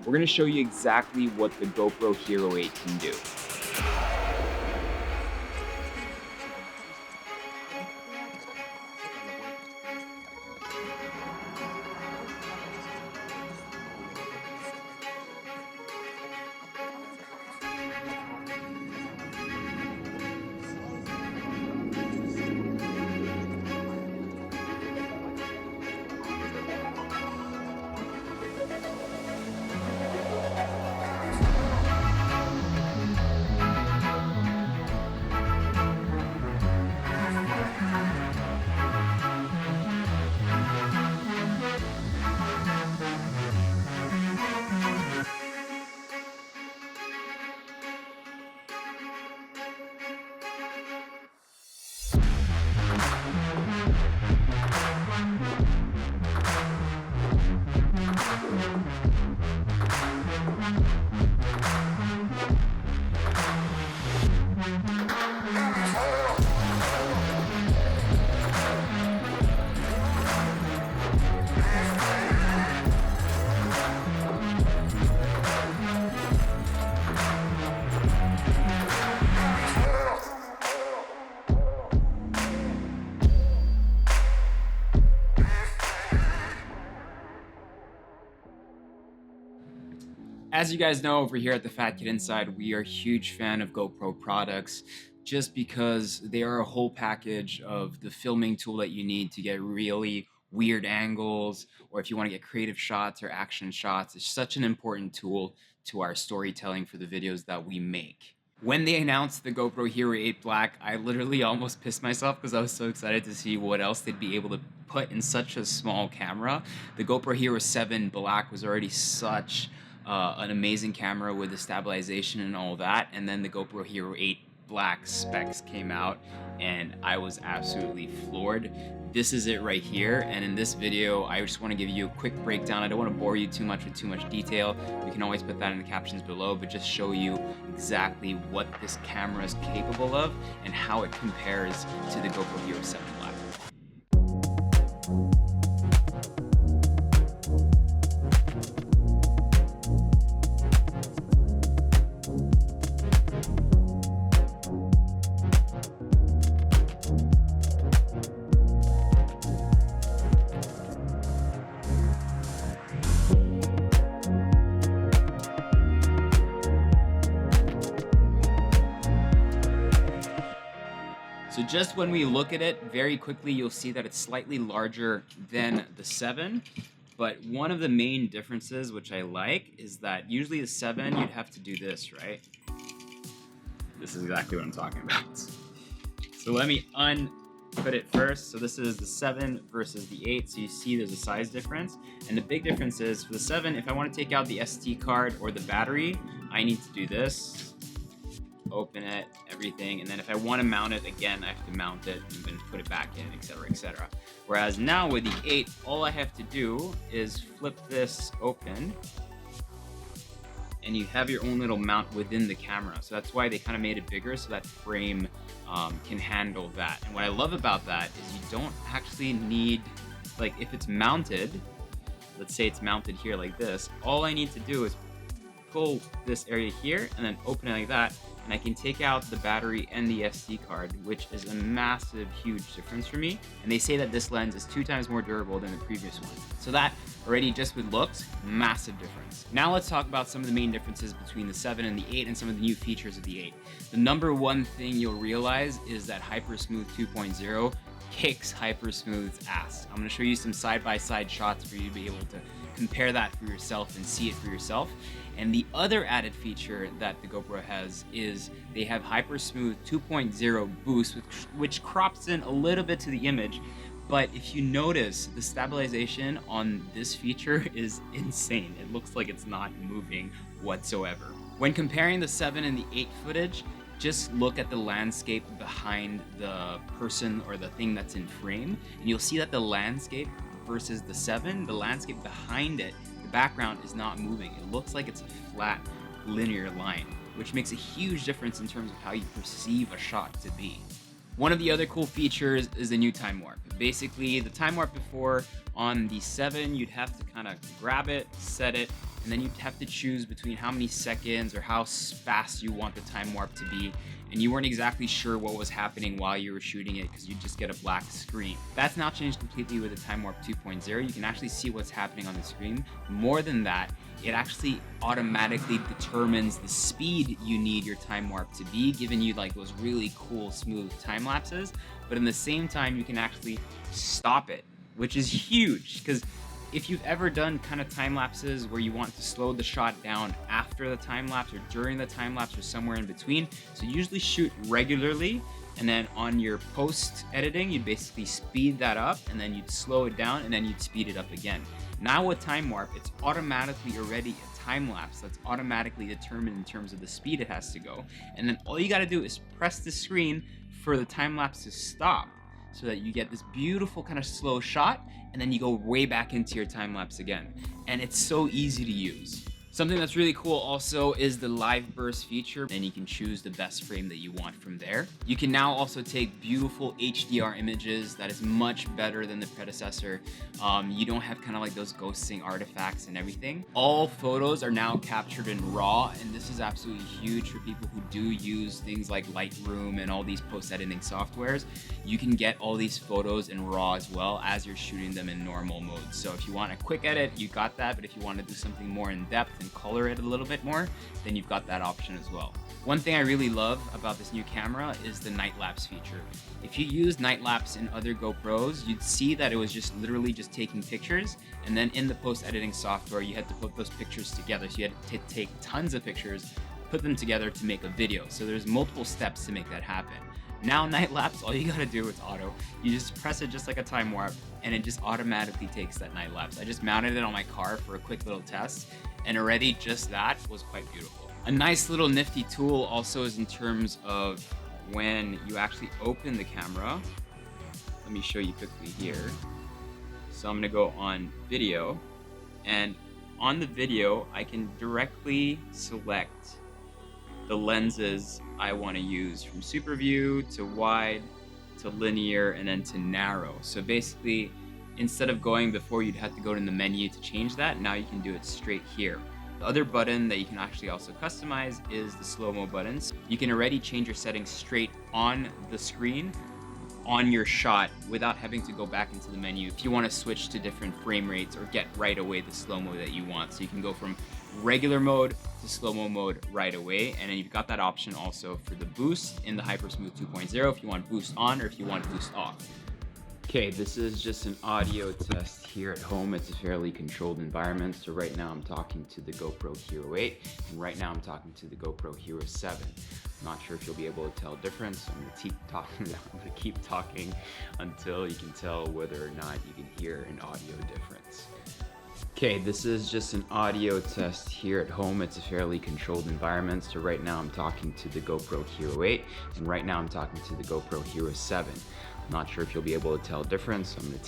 we're gonna show you exactly what the GoPro Hero 8 can do. As you guys know, over here at the Fat Kid Inside, we are a huge fan of GoPro products just because they are a whole package of the filming tool that you need to get really weird angles, or if you want to get creative shots or action shots. It's such an important tool to our storytelling for the videos that we make. When they announced the GoPro Hero 8 Black, I literally almost pissed myself because I was so excited to see what else they'd be able to put in such a small camera. The GoPro HERO7 Black was already such an amazing camera with the stabilization and all that, and then the GoPro Hero 8 Black specs came out and I was absolutely floored. This is it right here, and in this video I just want to give you a quick breakdown. I don't want to bore you too much with too much detail. We can always put that in the captions below, but just show you exactly what this camera is capable of and how it compares to the GoPro HERO7 Black. So just when we look at it very quickly, you'll see that it's slightly larger than the 7. But one of the main differences, which I like, is that usually the 7, you'd have to do this, right? This is exactly what I'm talking about. So let me put it first. So this is the 7 versus the 8. So you see there's a size difference. And the big difference is for the 7, if I want to take out the SD card or the battery, I need to do this. Open it, everything, and then if I want to mount it again, I have to mount it and then put it back in, etc., etc. Whereas now with the 8, all I have to do is flip this open, and you have your own little mount within the camera. So that's why they kind of made it bigger, so that frame can handle that. And what I love about that is you don't actually need, like, if it's mounted, let's say it's mounted here like this, all I need to do is pull this area here and then open it like that, and I can take out the battery and the SD card, which is a massive, huge difference for me. And they say that this lens is 2 times more durable than the previous one. So that already, just with looks, massive difference. Now let's talk about some of the main differences between the 7 and the 8 and some of the new features of the 8. The number one thing you'll realize is that HyperSmooth 2.0 kicks HyperSmooth's ass. I'm gonna show you some side-by-side shots for you to be able to compare that for yourself and see it for yourself. And the other added feature that the GoPro has is they have HyperSmooth 2.0 boost, which crops in a little bit to the image. But if you notice, the stabilization on this feature is insane. It looks like it's not moving whatsoever. When comparing the 7 and the 8 footage, just look at the landscape behind the person or the thing that's in frame, and you'll see that the landscape versus the 7, the landscape behind it, the background is not moving. It looks like it's a flat, linear line, which makes a huge difference in terms of how you perceive a shot to be. One of the other cool features is the new time warp. Basically, the time warp before on the 7, you'd have to kind of grab it, set it, and then you'd have to choose between how many seconds or how fast you want the time warp to be, and you weren't exactly sure what was happening while you were shooting it because you'd just get a black screen. That's now changed completely with the Time Warp 2.0. You can actually see what's happening on the screen. More than that, it actually automatically determines the speed you need your time warp to be, giving you like those really cool smooth time lapses. But in the same time, you can actually stop it, which is huge, because if you've ever done kind of time lapses where you want to slow the shot down after the time lapse or during the time lapse or somewhere in between, so you usually shoot regularly, and then on your post editing, you'd basically speed that up, and then you'd slow it down, and then you'd speed it up again. Now with time warp, it's automatically already a time lapse that's automatically determined in terms of the speed it has to go. And then all you got to do is press the screen for the time lapse to stop, so that you get this beautiful kind of slow shot, and then you go way back into your time lapse again. And it's so easy to use. Something that's really cool also is the live burst feature, and you can choose the best frame that you want from there. You can now also take beautiful HDR images that is much better than the predecessor. You don't have kind of like those ghosting artifacts and everything. All photos are now captured in RAW, and this is absolutely huge for people who do use things like Lightroom and all these post-editing softwares. You can get all these photos in RAW as well as you're shooting them in normal mode. So if you want a quick edit, you got that, but if you want to do something more in depth and color it a little bit more, then you've got that option as well. One thing I really love about this new camera is the night lapse feature. If you use night lapse in other GoPros, you'd see that it was just literally just taking pictures, and then in the post-editing software, you had to put those pictures together. So you had to take tons of pictures, put them together to make a video. So there's multiple steps to make that happen. Now night lapse, all you gotta do is auto. You just press it just like a time warp, and it just automatically takes that night lapse. I just mounted it on my car for a quick little test, and already just that was quite beautiful. A nice little nifty tool also is in terms of when you actually open the camera. Let me show you quickly here. So I'm gonna go on video, and on the video, I can directly select the lenses I want to use, from super view to wide to linear and then to narrow. So basically, instead of going before, you'd have to go in the menu to change that. Now you can do it straight here. The other button that you can actually also customize is the slow-mo buttons. You can already change your settings straight on the screen on your shot without having to go back into the menu if you want to switch to different frame rates or get right away the slow-mo that you want. So you can go from regular mode to slow-mo mode right away, and then you've got that option also for the boost in the HyperSmooth 2.0 if you want boost on or if you want boost off. Okay, this is just an audio test here at home. It's a fairly controlled environment. So right now I'm talking to the GoPro HERO8, and right now I'm talking to the GoPro HERO7. I'm not sure if you'll be able to tell a difference. I'm gonna keep talking until you can tell whether or not you can hear an audio difference. Okay, this is just an audio test here at home. It's a fairly controlled environment. So right now I'm talking to the GoPro HERO8, and right now I'm talking to the GoPro HERO7. I'm not sure if you'll be able to tell a difference. I'm gonna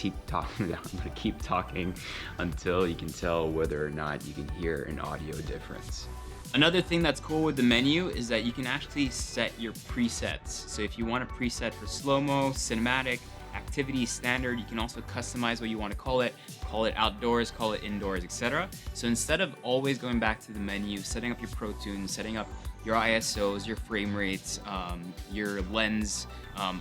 keep talking until you can tell whether or not you can hear an audio difference. Another thing that's cool with the menu is that you can actually set your presets. So if you want a preset for slow-mo, cinematic, activity, standard, you can also customize what you want to call it outdoors, call it indoors, etc. So instead of always going back to the menu, setting up your Pro Tunes, setting up your ISOs, your frame rates, your lens,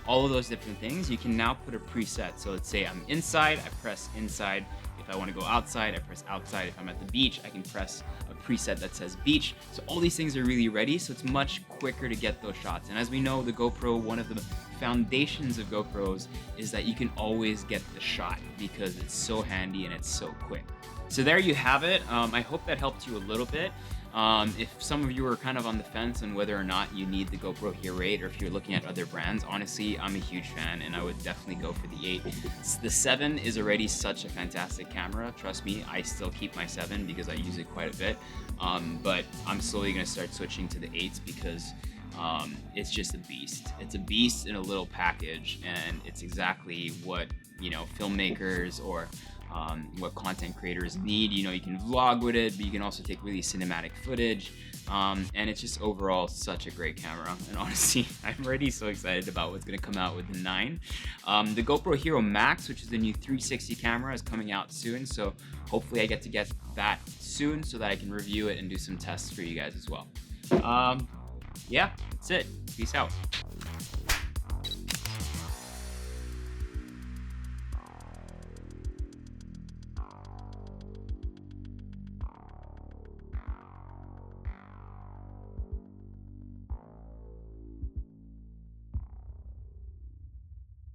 all of those different things, you can now put a preset. So let's say I'm inside, I press inside. If I want to go outside, I press outside. If I'm at the beach, I can press a preset that says beach. So all these things are really ready, so it's much quicker to get those shots. And as we know, the GoPro, one of the foundations of GoPros is that you can always get the shot because it's so handy and it's so quick. So there you have it. I hope that helped you a little bit. If some of you are kind of on the fence on whether or not you need the GoPro HERO8, or if you're looking at other brands, honestly, I'm a huge fan and I would definitely go for the 8. The 7 is already such a fantastic camera. Trust me, I still keep my 7 because I use it quite a bit. But I'm slowly going to start switching to the 8s because it's just a beast. It's a beast in a little package, and it's exactly what, you know, filmmakers or what content creators need. You know, you can vlog with it, but you can also take really cinematic footage. And it's just overall such a great camera. And honestly, I'm already so excited about what's going to come out with the 9. The GoPro Hero Max, which is the new 360 camera, is coming out soon. So hopefully I get to get that soon so that I can review it and do some tests for you guys as well. Yeah, that's it. Peace out.